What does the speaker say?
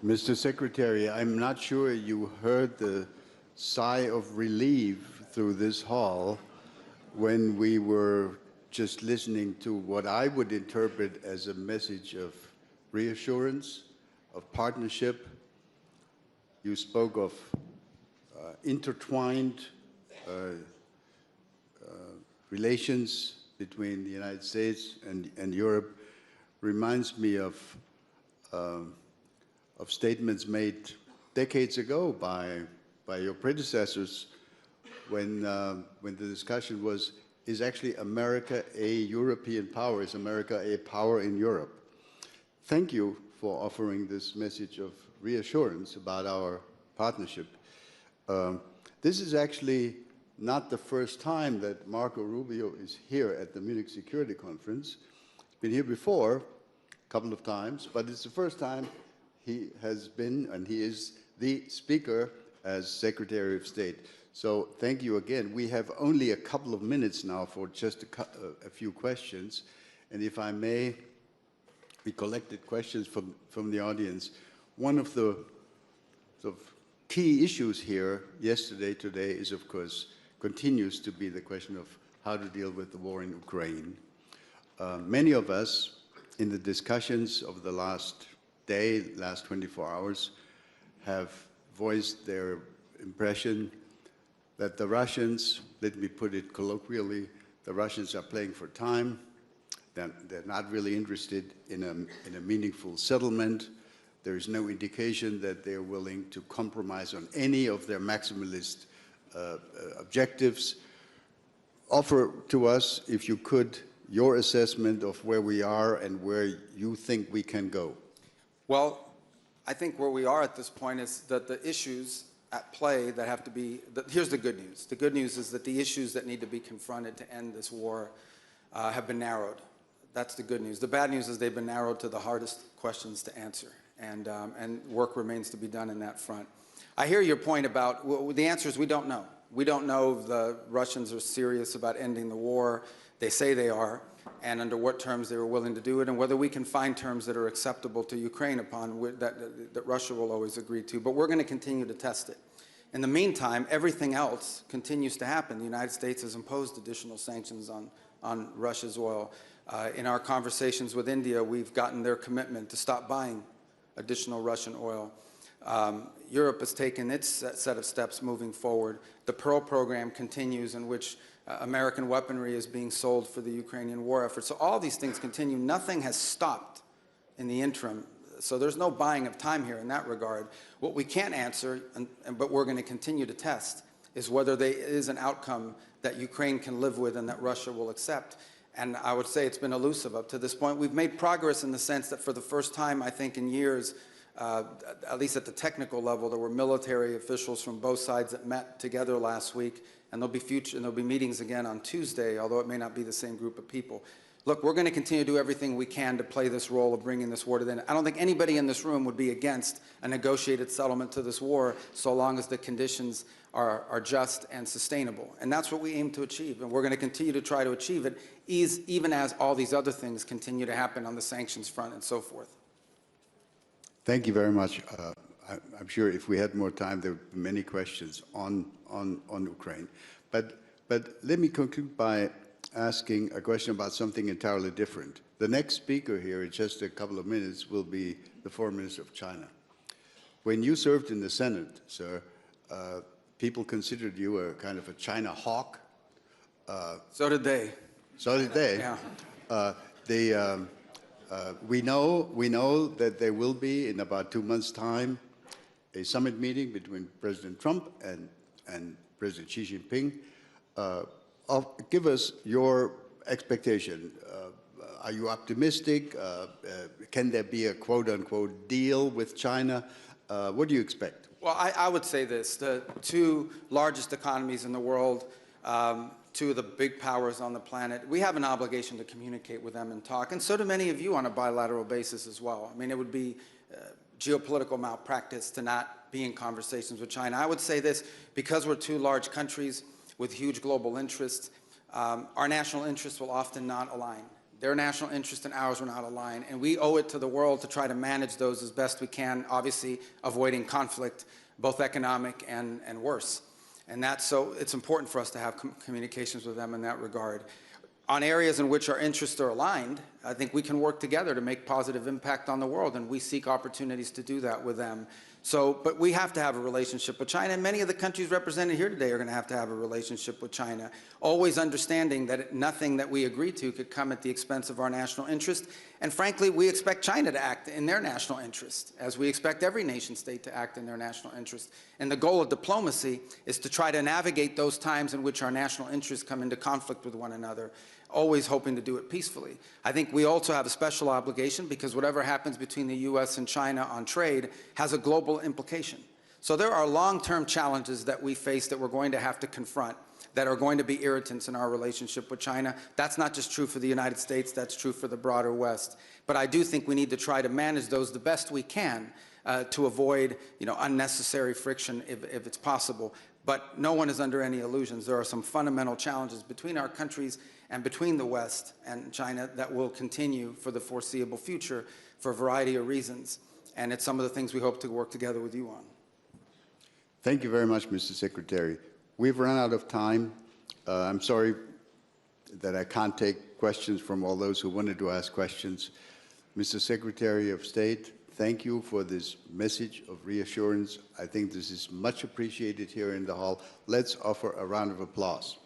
Mr. Secretary, I'm not sure you heard the sigh of relief through this hall when we were just listening to what I would interpret as a message of reassurance, of partnership. You spoke of intertwined relations between the United States and Europe. Reminds me of statements made decades ago by your predecessors when the discussion was, is actually America a European power? Is America a power in Europe? Thank you for offering this message of reassurance about our partnership. This is actually not the first time that Marco Rubio is here at the Munich Security Conference. He's been here before, a couple of times, but it's the first time he has been, and he is the speaker as Secretary of State. So thank you again. We have only a couple of minutes now for just a few questions. And if I may, we collected questions from the audience. One of the sort of key issues here yesterday, today, is of course, continues to be the question of how to deal with the war in Ukraine. Many of us in the discussions of the last day, last 24 hours, have voiced their impression that the Russians, let me put it colloquially, the Russians are playing for time. They're not really interested in a meaningful settlement. There is no indication that they're willing to compromise on any of their maximalist objectives. Offer to us, if you could, your assessment of where we are and where you think we can go. Well, I think where we are at this point is that the issues at play that have to be, here's the good news. The good news is that the issues that need to be confronted to end this war have been narrowed. That's the good news. The bad news is they've been narrowed to the hardest questions to answer, and work remains to be done in that front. I hear your point about, well, the answer is we don't know. We don't know if the Russians are serious about ending the war. They say they are, and under what terms they were willing to do it, and whether we can find terms that are acceptable to Ukraine upon that Russia will always agree to. But we're going to continue to test it. In the meantime, everything else continues to happen. The United States has imposed additional sanctions on Russia's oil. In our conversations with India, we've gotten their commitment to stop buying additional Russian oil. Europe has taken its set of steps moving forward. The Pearl program continues, in which American weaponry is being sold for the Ukrainian war effort. So all these things continue. Nothing has stopped in the interim. So there's no buying of time here in that regard. What we can't answer, but we're going to continue to test, is whether there is an outcome that Ukraine can live with and that Russia will accept. And I would say it's been elusive up to this point. We've made progress in the sense that for the first time, I think, in years, at least at the technical level, there were military officials from both sides that met together last week, and there'll be meetings again on Tuesday, although it may not be the same group of people. Look, we're going to continue to do everything we can to play this role of bringing this war to the end. I don't think anybody in this room would be against a negotiated settlement to this war, so long as the conditions are just and sustainable. And that's what we aim to achieve, and we're going to continue to try to achieve it, even as all these other things continue to happen on the sanctions front and so forth. Thank you very much. I'm sure if we had more time, there would be many questions on Ukraine. But let me conclude by asking a question about something entirely different. The next speaker here in just a couple of minutes will be the Foreign Minister of China. When you served in the Senate, sir, people considered you a kind of a China hawk. So did they. So did they. Yeah. We know that there will be, in about 2 months' time, a summit meeting between President Trump and President Xi Jinping. Give us your expectation. Are you optimistic? Can there be a quote-unquote deal with China? What do you expect? Well, I would say this. The two largest economies in the world, two of the big powers on the planet, we have an obligation to communicate with them and talk, and so do many of you on a bilateral basis as well. I mean, it would be geopolitical malpractice to not be in conversations with China. I would say this, because we're two large countries with huge global interests, our national interests will often not align. Their national interest and ours were not aligned, and we owe it to the world to try to manage those as best we can, obviously avoiding conflict, both economic and worse. And so it's important for us to have communications with them in that regard. On areas in which our interests are aligned, I think we can work together to make positive impact on the world, and we seek opportunities to do that with them. But we have to have a relationship with China, and many of the countries represented here today are going to have a relationship with China, always understanding that nothing that we agree to could come at the expense of our national interest. And frankly, we expect China to act in their national interest, as we expect every nation state to act in their national interest. And the goal of diplomacy is to try to navigate those times in which our national interests come into conflict with one another, always hoping to do it peacefully. I think we also have a special obligation because whatever happens between the U.S. and China on trade has a global implication. So there are long-term challenges that we face that we're going to have to confront that are going to be irritants in our relationship with China. That's not just true for the United States, that's true for the broader West. But I do think we need to try to manage those the best we can to avoid, unnecessary friction if it's possible. But no one is under any illusions. There are some fundamental challenges between our countries and between the West and China that will continue for the foreseeable future for a variety of reasons. And it's some of the things we hope to work together with you on. Thank you very much, Mr. Secretary. We've run out of time. I'm sorry that I can't take questions from all those who wanted to ask questions. Mr. Secretary of State, thank you for this message of reassurance. I think this is much appreciated here in the hall. Let's offer a round of applause.